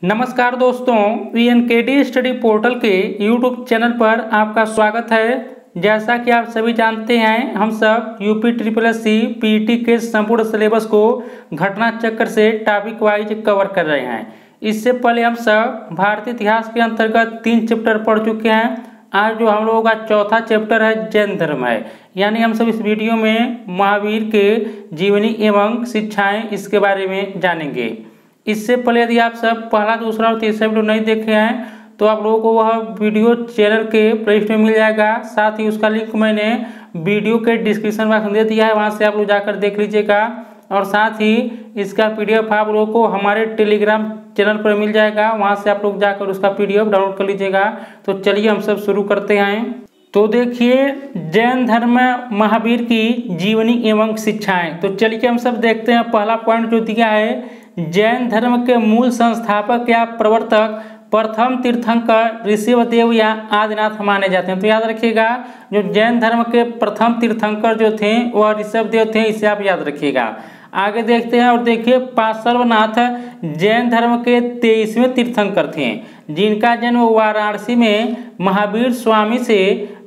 नमस्कार दोस्तों, वीएनकेडी study portal के यूट्यूब चैनल पर आपका स्वागत है। जैसा कि आप सभी जानते हैं, हम सब UP triple S C PET के संपूर्ण सिलेबस को घटना चक्र से टॉपिक वाइज कवर कर रहे हैं। इससे पहले हम सब भारतीय इतिहास के अंतर्गत 3 चैप्टर पढ़ चुके हैं। आज जो हम लोगों का चौथा चैप्टर है जैन धर्म है, यानी हम सब इस वीडियो में महावीर के जीवनी एवं शिक्षाएं इसके बारे में जानेंगे। इससे पहले यदि आप सब पहला, दूसरा और तीसरा वीडियो नहीं देखे हैं तो आप लोगों को वह वीडियो चैनल के प्लेलिस्ट में मिल जाएगा। साथ ही उसका लिंक मैंने वीडियो के डिस्क्रिप्शन बॉक्स में दे दिया है, वहां से आप लोग जाकर देख लीजिएगा। और साथ ही इसका पीडीएफ आप लोगों को हमारे टेलीग्राम चैनल पर मिल जाएगा, वहां से आप लोग जाकर उसका पीडीएफ डाउनलोड कर लीजिएगा। तो चलिए हम सब शुरू करते हैं। तो देखिए, जैन धर्म महावीर की जीवनी एवं शिक्षाएं। तो चलिए हम सब देखते हैं। पहला पॉइंट जो दिया है, जैन धर्म के मूल संस्थापक या प्रवर्तक प्रथम तीर्थंकर ऋषभदेव या आदिनाथ माने जाते हैं। तो याद रखिएगा, जो जैन धर्म के प्रथम तीर्थंकर जो थे वह ऋषभदेव थे, इसे आप याद रखिएगा। आगे देखते हैं और देखिए, पार्श्वनाथ जैन धर्म के 23वें तीर्थंकर थे, जिनका जन्म वाराणसी में महावीर स्वामी से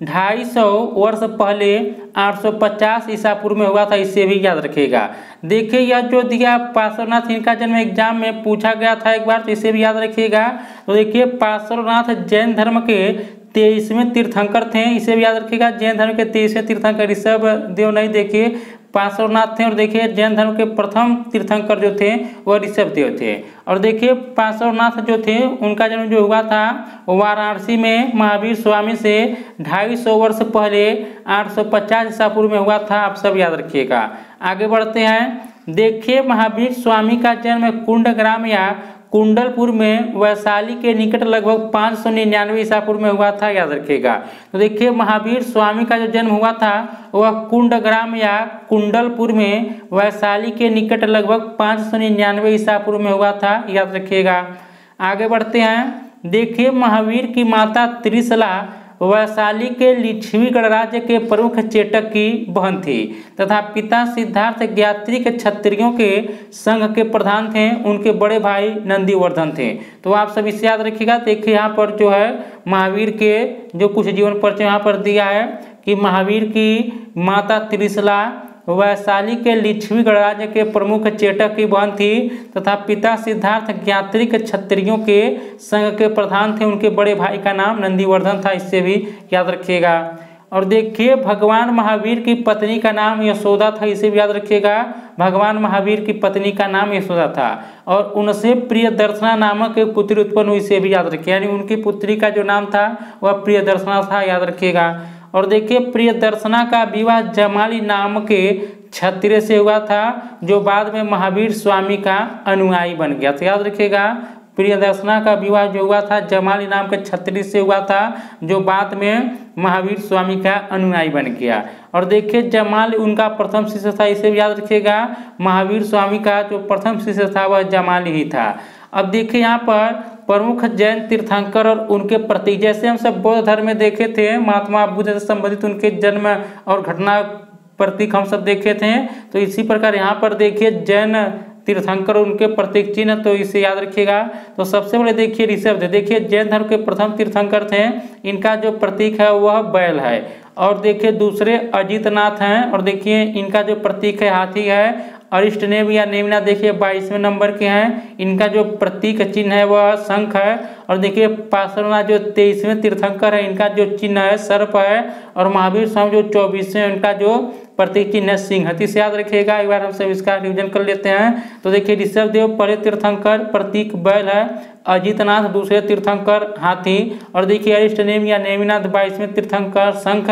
250 वर्ष पहले 850 ईसा पूर्व में हुआ था। इसे भी याद रखिएगा। देखिए, यह जो दिया पार्श्वनाथ, इनका जन्म एग्जाम में पूछा गया था एक बार, तो इसे भी याद रखिएगा। तो देखिए, पार्श्वनाथ जैन धर्म के 23वें तीर्थंकर थे, इसे भी याद रखिएगा। जैन धर्म के 23वें तीर्थंकर ऋषभदेव नहीं, देखिए पार्श्वनाथ थे। और देखिए, जैन धर्म के प्रथम तीर्थंकर जो थे वह ऋषभदेव थे। और देखिए, पार्श्वनाथ जो थे उनका जन्म जो हुआ था वाराणसी में महावीर स्वामी से 250 वर्ष पहले 850 ईसा पूर्व में हुआ था। आप सब याद रखिएगा। आगे बढ़ते हैं। देखिए, महावीर स्वामी का जन्म कुंडग्राम या कुंडलपुर में वैशाली के निकट लगभग 599 ईसा पूर्व में हुआ था। याद रखिएगा। तो देखिए, महावीर स्वामी का जो जन्म हुआ था वह कुंडग्राम या कुंडलपुर में वैशाली के निकट लगभग 599 ईसा पूर्व में हुआ था। याद रखिएगा। आगे बढ़ते हैं। देखिए, महावीर की माता त्रिशला वैशाली के लिच्छवी गणराज्य के प्रमुख चेटक की बहन थी तथा पिता सिद्धार्थ ज्ञात्री के क्षत्रियों के संघ के प्रधान थे। उनके बड़े भाई नंदीवर्धन थे। तो आप सब इसे याद रखिएगा। देखिए, यहाँ पर जो है महावीर के जो कुछ जीवन परिचय यहाँ पर दिया है कि महावीर की माता त्रिशला वैशाली के लिच्छवी गणराज्य के प्रमुख चेटक की बहन थी तथा पिता सिद्धार्थ ज्ञात्री के क्षत्रियों के संघ के प्रधान थे। उनके बड़े भाई का नाम नंदीवर्धन था, इससे भी याद रखिएगा। और देखिए, भगवान महावीर की पत्नी का नाम यशोदा था, इसे भी याद रखिएगा। भगवान महावीर की पत्नी का नाम यशोदा था और उनसे प्रियदर्शना नामक एक पुत्री उत्पन्न हुई, इसे भी याद रखिए। यानी उनकी पुत्री का जो नाम था वह प्रियदर्शना था। याद रखिएगा। और देखिए, प्रियदर्शना का विवाह जमाली नाम के क्षत्रिय से हुआ था, जो बाद में महावीर स्वामी का अनुयायी बन गया। तो याद रखिएगा, प्रियदर्शना का विवाह जो हुआ था जमाली नाम के क्षत्रिय से हुआ था, जो बाद में महावीर स्वामी का अनुयायी बन गया। और देखिए, जमाल उनका प्रथम शिष्य था, इसे भी याद रखिएगा। महावीर स्वामी का जो प्रथम शिष्य था वह जमाली ही था। अब देखिए, यहाँ पर प्रमुख जैन तीर्थंकर और उनके प्रतीक, जैसे हम सब बौद्ध धर्म में देखे थे महात्मा बुद्ध से संबंधित उनके जन्म और घटना प्रतीक हम सब देखे थे। तो इसी प्रकार यहाँ पर देखिए जैन तीर्थंकर उनके प्रतीक चिन्ह, तो इसे याद रखिएगा। तो सबसे पहले देखिए ऋषभदेव, देखिए जैन धर्म के प्रथम तीर्थंकर थे, इनका जो प्रतीक है वह बैल है। और देखिए दूसरे अजितनाथ हैं, और देखिए इनका जो प्रतीक है हाथी है। अरिष्टनेम या नेमिनाथ देखिए 22वें नंबर के हैं, इनका जो प्रतीक चिन्ह है वह शंख है। और देखिए पार्श्वनाथ जो 23वें तीर्थंकर है, इनका जो चिन्ह है सर्प है। और महावीर स्वामी जो 24वें, इनका जो प्रतीक चिन्ह है सिंह है। इसे याद रखिएगा। एक बार हम सब इसका रिविजन कर लेते हैं। तो देखिए, ऋषभदेव पहले तीर्थंकर, प्रतीक बैल है। अजितनाथ दूसरे तीर्थंकर हाथी। और देखिए अरिष्टनेम या नेमिनाथ 22वें तीर्थंकर शंख।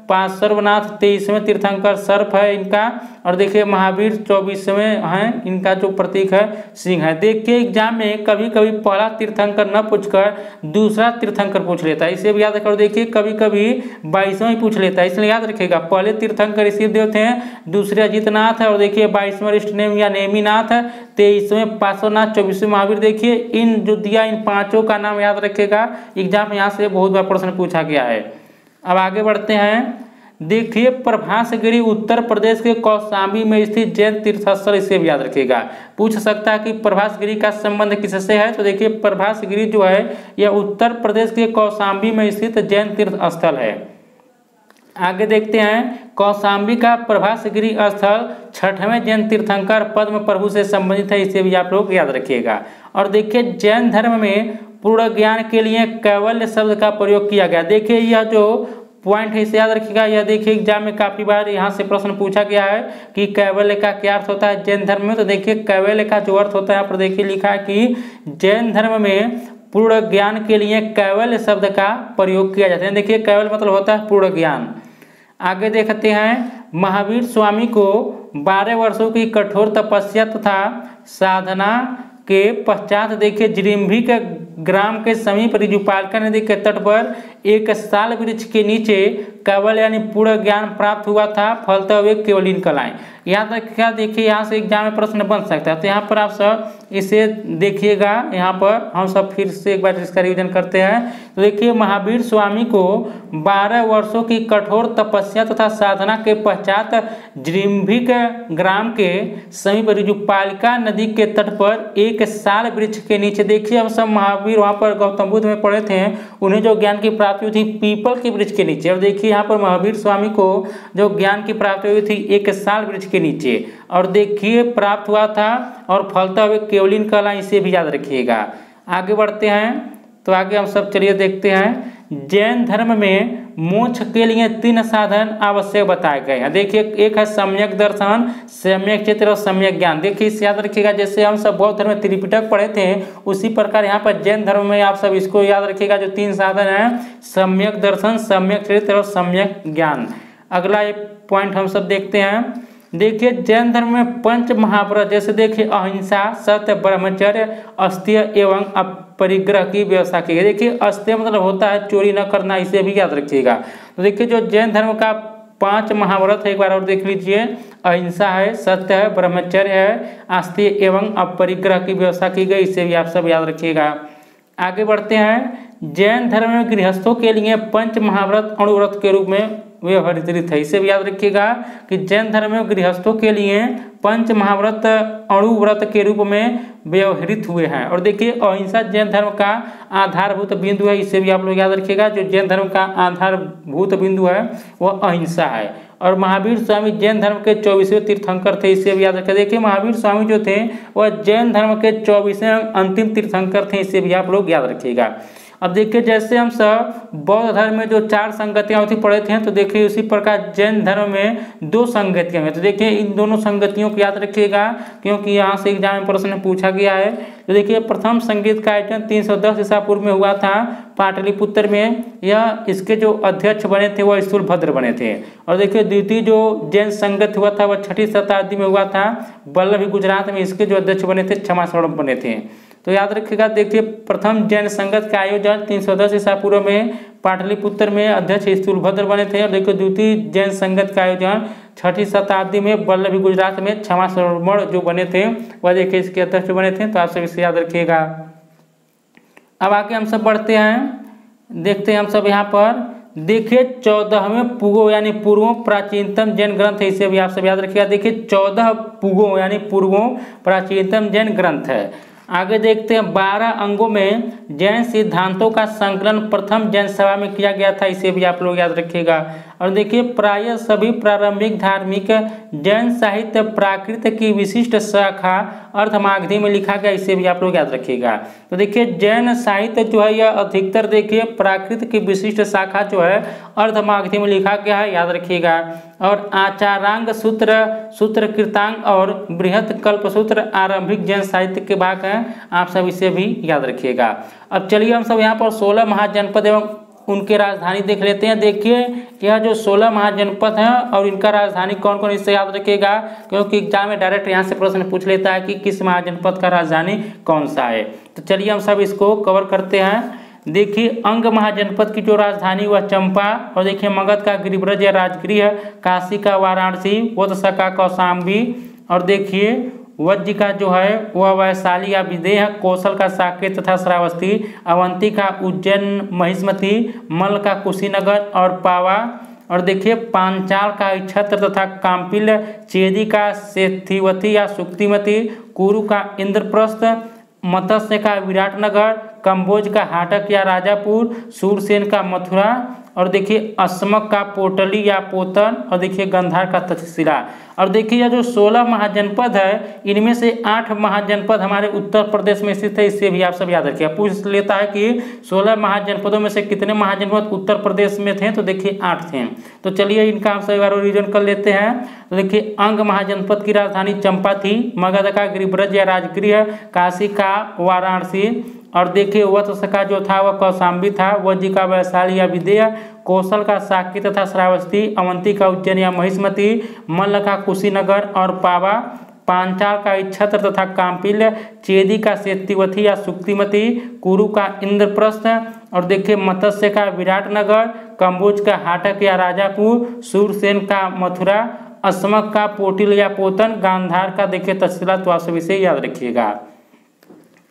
पार्श्वनाथ 23वें तीर्थंकर सर्प है इनका। और देखिए महावीर 24वें हैं, इनका जो प्रतीक है सिंह है। देखिए, एग्जाम में कभी कभी पहला तीर्थंकर न पूछकर दूसरा तीर्थंकर पूछ लेता है, इसे भी याद रखो। देखिए कभी कभी 22वां ही पूछ लेता है, इसलिए याद रखिएगा। पहले तीर्थंकर ऋषभदेव थे, दूसरे अजितनाथ है। और देखिए 22वें अरिष्टनेम या नेमिनाथ, 23वें पार्श्वनाथ, 24वें महावीर। देखिए इन जो दिया, इन पांचों का नाम याद रखिएगा। एग्जाम में यहाँ से बहुत बार प्रश्न पूछा गया है। अब आगे बढ़ते हैं। देखिए प्रभासगिरी उत्तर प्रदेश के कौशाम्बी में स्थित जैन तीर्थस्थल, इसे भी याद रखिएगा। पूछ सकता है कि प्रभासगिरी का संबंध किससे है, तो देखिए प्रभासगिरी जो है यह उत्तर प्रदेश के कौशाम्बी में स्थित जैन तीर्थ स्थल है। आगे देखते हैं, कौशाम्बी का प्रभासगिरी स्थल 6वें जैन तीर्थंकर पद्म प्रभु से संबंधित है, इसे भी आप लोग याद रखिएगा। और देखिए जैन धर्म में पूर्ण ज्ञान के लिए कैवल्य शब्द का प्रयोग किया गया। देखिए यह जो पॉइंट है इसे याद रखिएगा। यह देखिए एग्जाम में काफी बार यहाँ से प्रश्न पूछा गया है कि कैवल्य का क्या अर्थ होता है जैन धर्म में। तो देखिए कैवल्य का जो अर्थ होता है यहाँ पर देखिए लिखा है कि जैन धर्म में पूर्ण ज्ञान के लिए कैवल्य शब्द का प्रयोग किया जाता है। देखिए कैवल्य मतलब होता है पूर्ण ज्ञान। आगे देखते हैं, महावीर स्वामी को 12 वर्षों की कठोर तपस्या तथा साधना के पश्चात देखिए जिरिम्भिक ग्राम के समीप ऋजुपालिका नदी के तट पर एक साल वृक्ष के नीचे कैवल्य यानी पूर्ण ज्ञान प्राप्त हुआ था, फलतः वे केवलीन कहलाएं। यहाँ तक क्या देखिए, यहाँ से एग्जाम में प्रश्न बन सकता है। तो यहाँ पर आप सब इसे देखिएगा। यहाँ पर हम सब फिर से एक बार इसका रिवीजन करते हैं। तो देखिए महावीर स्वामी को 12 वर्षों की कठोर तपस्या तथा साधना के पश्चात जिरिम्भिक ग्राम के समीप ऋजुपालिका नदी के तट पर एक साल वृक्ष के नीचे, देखिए हम सब महावीर वहाँ पर गौतम बुद्ध में पढ़े थे, उन्हें जो ज्ञान की प्राप्ति हुई थी पीपल के वृक्ष के नीचे। और देखिए यहाँ पर महावीर स्वामी को जो ज्ञान की प्राप्ति हुई थी एक साल वृक्ष के नीचे, और देखिए प्राप्त हुआ था और फलता हुए केवलीन कहलाएं, इसे भी याद रखिएगा। आगे बढ़ते हैं, तो आगे हम सब चलिए देखते हैं, जैन धर्म में मोक्ष के लिए 3 साधन आवश्यक बताए गए हैं। देखिए एक है सम्यक दर्शन, सम्यक चित्त और सम्यक ज्ञान। देखिए इसे याद रखिएगा। जैसे हम सब बौद्ध धर्म में त्रिपिटक पढ़े थे उसी प्रकार यहाँ पर जैन धर्म में आप सब इसको याद रखिएगा। जो 3 साधन हैं, सम्यक दर्शन, सम्यक चित्त और सम्यक ज्ञान। अगला एक पॉइंट हम सब देखते हैं। देखिए जैन धर्म में 5 महाव्रत, जैसे देखिए अहिंसा, सत्य, ब्रह्मचर्य, अस्तेय एवं अपरिग्रह की व्यवस्था की गई। देखिए अस्तेय मतलब होता है चोरी न करना, इसे भी याद रखिएगा। तो देखिए जो जैन धर्म का 5 महाव्रत है, एक बार और देख लीजिए। अहिंसा है, सत्य है, ब्रह्मचर्य है, अस्तेय एवं अपरिग्रह की व्यवस्था की गई, इसे भी आप सब याद रखिएगा। आगे बढ़ते हैं, जैन धर्म में गृहस्थों के लिए 5 महाव्रत अणुव्रत के रूप में व्यवहृत है, इसे भी याद रखिएगा कि जैन धर्म में गृहस्थों के लिए 5 महाव्रत अणुव्रत के रूप में व्यवहृत हुए हैं। और देखिए अहिंसा जैन धर्म का आधारभूत बिंदु है, इसे भी आप लोग याद रखिएगा। जो जैन धर्म का आधारभूत बिंदु है वह अहिंसा है। और महावीर स्वामी जैन धर्म के 24वें तीर्थंकर थे, इसे भी याद रखिए। देखिए महावीर स्वामी जो थे वह जैन धर्म के 24वें अंतिम तीर्थंकर थे, इसे भी आप लोग याद रखिएगा। अब देखिए जैसे हम सब बौद्ध धर्म में जो 4 संगतियाँ होती पढ़े थे, तो देखिए उसी प्रकार जैन धर्म में 2 संगतियाँ हैं। तो देखिए इन दोनों संगतियों को याद रखिएगा क्योंकि यहाँ से एग्जाम में प्रश्न पूछा गया है। तो देखिए प्रथम संगीत का आयोजन 310 ईसा पूर्व में हुआ था पाटलिपुत्र में। यह इसके जो अध्यक्ष बने थे वह स्थूलभद्र बने थे। और देखिए द्वितीय जो जैन संगत हुआ था वह 6वीं शताब्दी में हुआ था वल्लभी गुजरात में। इसके जो अध्यक्ष बने थे क्षमास्वरूप बने थे। तो याद रखिएगा। देखिए प्रथम जैन संगत का आयोजन 310 ईसा पूर्व में पाटलिपुत्र में अध्यक्ष स्थूलभद्र बने थे। और देखिए द्वितीय जैन संगत का आयोजन 6वीं शताब्दी में वल्लभी गुजरात में क्षमास्वरूप जो बने थे वह देखिए इसके अध्यक्ष बने थे। तो आप सब इसे याद रखिएगा। अब आगे हम सब बढ़ते हैं, देखते हैं हम सब यहाँ पर। देखिए 14वें पुगो यानी पूर्वों प्राचीनतम जैन ग्रंथ है, इसे भी आप सब याद रखिएगा। देखिए 14 पुगो यानी पूर्वों प्राचीनतम जैन ग्रंथ है। आगे देखते हैं 12 अंगों में जैन सिद्धांतों का संकलन प्रथम जैन सभा में किया गया था, इसे भी आप लोग याद रखिएगा। और देखिए प्रायः सभी प्रारंभिक धार्मिक जैन साहित्य प्राकृत की विशिष्ट शाखा अर्धमागधी में लिखा गया, इसे भी आप लोग याद रखिएगा। तो देखिए जैन साहित्य जो है यह अधिकतर देखिए प्राकृत की विशिष्ट शाखा जो है अर्धमागधी में लिखा गया है, याद रखिएगा। और आचारांग सूत्र, सूत्र कृतांग और बृहत कल्पसूत्र आरंभिक जैन साहित्य के भाग हैं, आप सब इसे भी याद रखिएगा। अब चलिए हम सब यहाँ पर 16 महाजनपद एवं उनके राजधानी देख लेते हैं। देखिए यह जो 16 महाजनपद हैं और इनका राजधानी कौन कौन, इससे याद रखिएगा क्योंकि एग्जाम में डायरेक्ट यहाँ से प्रश्न पूछ लेता है कि किस महाजनपद का राजधानी कौन सा है। तो चलिए हम सब इसको कवर करते हैं। देखिए अंग महाजनपद की जो राजधानी वह चंपा, और देखिए मगध का गिरिब्रज या राजगृह, काशी का वाराणसी, वत्स का कौशाम्बी, और देखिए वज्र का जो है वह वैशाली या विदेह, कौशल का साकेत तथा श्रावस्ती, अवंती का उज्जैन महिष्मती, मल्ल का कुशीनगर और पावा, और देखिए पांचाल का इक्षत्र तथा काम्पिल, चेदी का सेथिवती या सुक्तिमती, कुरु का इंद्रप्रस्थ, मत्स्य का विराटनगर, कंबोज का हाटक या राजापुर, सूरसेन का मथुरा, और देखिए असमक का पोटली या पोतन, और देखिए गंधार का तक्षशिला। और देखिए यह जो 16 महाजनपद है इनमें से 8 महाजनपद हमारे उत्तर प्रदेश में स्थित है, इससे भी आप सब याद रखिए। पूछ लेता है कि 16 महाजनपदों में से कितने महाजनपद उत्तर प्रदेश में थे, तो देखिए 8 थे। तो चलिए इनका हम सब बार रिवीजन कर लेते हैं। तो देखिए अंग महाजनपद की राजधानी चंपा थी, मगध का गिरिब्रज या राजगृह, काशी का वाराणसी, और देखिए वत्स का जो था वह कौशाम्बी था, वज्र का वैशाली या विदेह, कौशल का साकी तथा श्रावस्ती, अवंती का उज्जैन या महिष्मती, मल्ल का कुशीनगर और पावा, पांचाल का इक्षत्र तथा काम्पिल, चेदी का सेतिवती या सुक्तिमती, कुरु का इंद्रप्रस्थ, और देखिए मत्स्य का विराटनगर, कंबोज का हाटक या राजापुर, सूरसेन का मथुरा, असमक का पोटिल या पोतन, गांधार का देखिए तक्षशिला। तो आप सभी से याद रखिएगा।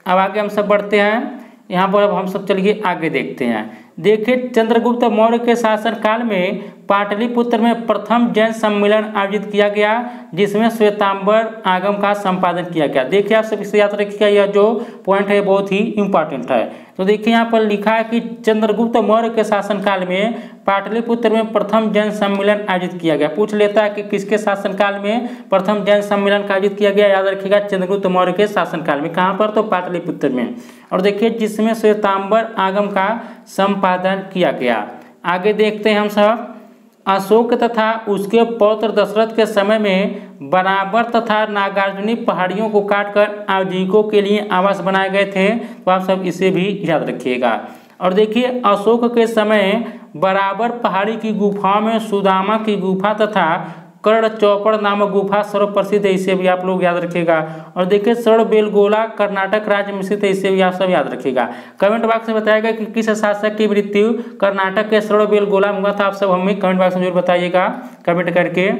अब आगे हम सब बढ़ते हैं, यहाँ पर अब हम सब चलिए आगे देखते हैं। देखिए चंद्रगुप्त मौर्य के शासनकाल में पाटलिपुत्र में प्रथम जैन सम्मेलन आयोजित किया गया, जिसमें श्वेतांबर आगम का संपादन किया गया। देखिए आप सब इसे याद रखिएगा, यह जो पॉइंट है बहुत ही इंपॉर्टेंट है। तो देखिए यहाँ पर लिखा है कि चंद्रगुप्त मौर्य के शासनकाल में पाटलिपुत्र में प्रथम जैन सम्मेलन आयोजित किया गया। पूछ लेता है कि किसके शासनकाल में प्रथम जैन सम्मेलन का आयोजित किया गया, याद रखिएगा चंद्रगुप्त मौर्य के शासनकाल में। कहाँ पर, तो पाटलिपुत्र में। और देखिए जिसमें श्वेतांबर आगम का संपादन किया गया। आगे देखते हैं हम सब। अशोक तथा उसके पौत्र दशरथ के समय में बराबर तथा नागार्जुनी पहाड़ियों को काटकर आजीविकों के लिए आवास बनाए गए थे। तो आप सब इसे भी याद रखिएगा। और देखिए अशोक के समय बराबर पहाड़ी की गुफाओं में सुदामा की गुफा तथा कर्ण चौपड़ नामक गुफा सर्वप्रसिद्ध है, इसे भी आप लोग याद रखिएगा। और देखिए सड़बेलगोला कर्नाटक राज्य में स्थित है, इसे भी आप सब याद रखिएगा। कमेंट बॉक्स में बताएगा कि किस शासक की मृत्यु कर्नाटक के सड़बेलगोला में हुआ था, आप सब हमें कमेंट बॉक्स में जरूर बताइएगा कमेंट करके।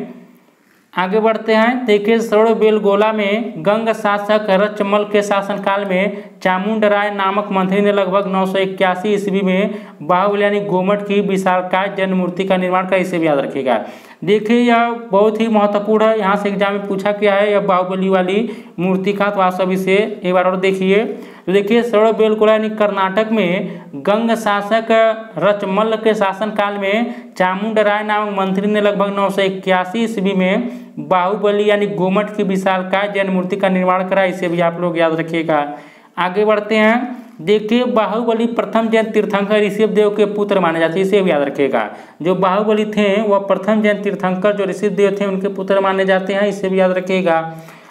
आगे बढ़ते हैं। देखिए सड़बेलगोला में गंग शासक रचमल के शासनकाल में चामुंडराय नामक मंत्री ने लगभग 981 ईस्वी में बाहुबली यानी गोमट की विशालकाय जैन मूर्ति का निर्माण किया, इसे भी याद रखिएगा। देखिए यह बहुत ही महत्वपूर्ण है, यहाँ से एग्जाम में पूछा गया है यह बाहुबली वाली मूर्ति का। तो आप सब इसे एक बार और देखिए। तो देखिए सड़बेलगोला यानी कर्नाटक में गंग शासक रचमल के शासनकाल में चामुंडराय नामक मंत्री ने लगभग 981 ईस्वी में बाहुबली यानी गोमट की विशालकाय जैन मूर्ति का निर्माण करा, इसे भी आप लोग याद रखिएगा। आगे बढ़ते हैं। देखिए बाहुबली प्रथम जैन तीर्थंकर ऋषभदेव के पुत्र माने जाते हैं, इसे भी याद रखिएगा। जो बाहुबली थे वह प्रथम जैन तीर्थंकर जो ऋषभदेव थे उनके पुत्र माने जाते हैं, इसे भी याद रखिएगा।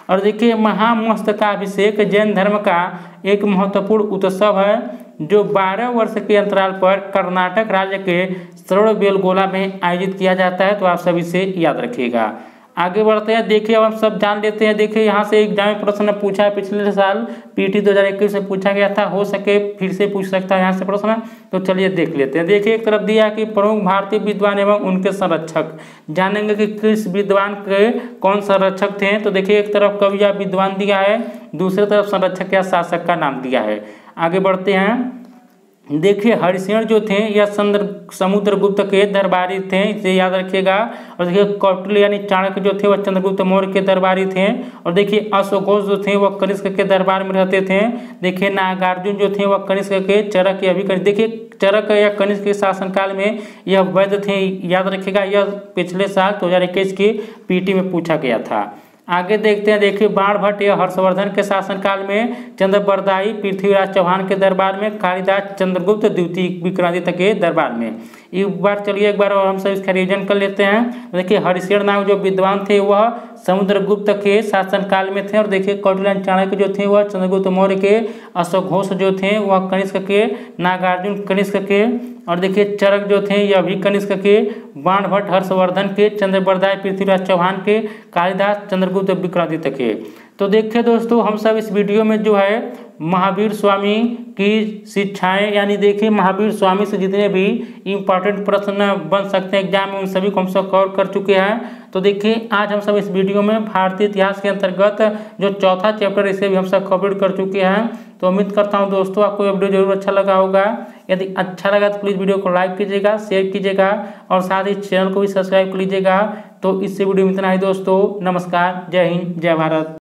और देखिए महामस्तकाभिषेक जैन धर्म का एक महत्वपूर्ण उत्सव है, जो 12 वर्ष के अंतराल पर कर्नाटक राज्य के सड़बेलगोला में आयोजित किया जाता है। तो आप सभी से याद रखिएगा। आगे बढ़ते हैं। देखिए अब हम सब जान लेते हैं। देखिए यहाँ से एग्जाम में प्रश्न पूछा है, पिछले साल पीटी 2021 से पूछा गया था, हो सके फिर से पूछ सकता है यहाँ से प्रश्न। तो चलिए देख लेते हैं। देखिए एक तरफ दिया है कि प्रमुख भारतीय विद्वान एवं उनके संरक्षक, जानेंगे कि किस विद्वान के कौन संरक्षक थे। तो देखिए एक तरफ कवि या विद्वान दिया है, दूसरी तरफ संरक्षक या शासक का नाम दिया है। आगे बढ़ते हैं। देखिए हरिसेन जो थे यह समुद्रगुप्त के दरबारी थे, इसे याद रखिएगा। और देखिए कौटिल्य यानी चाणक्य जो थे वह चंद्रगुप्त मौर्य के दरबारी थे। और देखिए अश्वघोष जो थे वह कनिष्क के दरबार में रहते थे। देखिए नागार्जुन जो थे वह कनिष्क के, चरक या भी देखिए चरक या कनिष्क के शासनकाल में यह वैद्य थे, याद रखिएगा। यह पिछले साल 2021 की पीटी में पूछा गया था। आगे देखते हैं। देखिए बाणभट्ट या हर्षवर्धन के शासनकाल में चंद्रबरदाई पृथ्वीराज चौहान के दरबार में, कालिदास चंद्रगुप्त द्वितीय विक्रमादित्य के दरबार में। एक बार और हम सब इसका रिवीजन कर लेते हैं। देखिए हरिसेन नाम जो विद्वान थे वह समुद्रगुप्त के शासनकाल में थे। और देखिए कौटिल्य चाणक्य जो थे वह चंद्रगुप्त मौर्य के, अश्वघोष जो थे वह कनिष्क के, नागार्जुन कनिष्क के, और देखिए चरक जो थे यह भी कनिष्क के, बाणभट्ट हर्षवर्धन के, चंद्रबरदाई पृथ्वीराज चौहान के, कालिदास चंद्रगुप्त विक्रमादित्य के। तो देखिए दोस्तों हम सब इस वीडियो में जो है महावीर स्वामी की शिक्षाएं, यानी देखिए महावीर स्वामी से जितने भी इम्पोर्टेंट प्रश्न बन सकते हैं एग्जाम में उन सभी को हम सब कवर कर चुके हैं। तो देखिए आज हम सब इस वीडियो में भारतीय इतिहास के अंतर्गत जो चौथा चैप्टर इसे भी हम सब कंप्लीट कर चुके हैं। तो उम्मीद करता हूं दोस्तों आपको ये वीडियो जरूर अच्छा लगा होगा। यदि अच्छा लगा तो प्लीज़ वीडियो को लाइक कीजिएगा, शेयर कीजिएगा और साथ ही चैनल को भी सब्सक्राइब कर लीजिएगा। तो इससे वीडियो में इतना ही दोस्तों, नमस्कार, जय हिंद, जय भारत।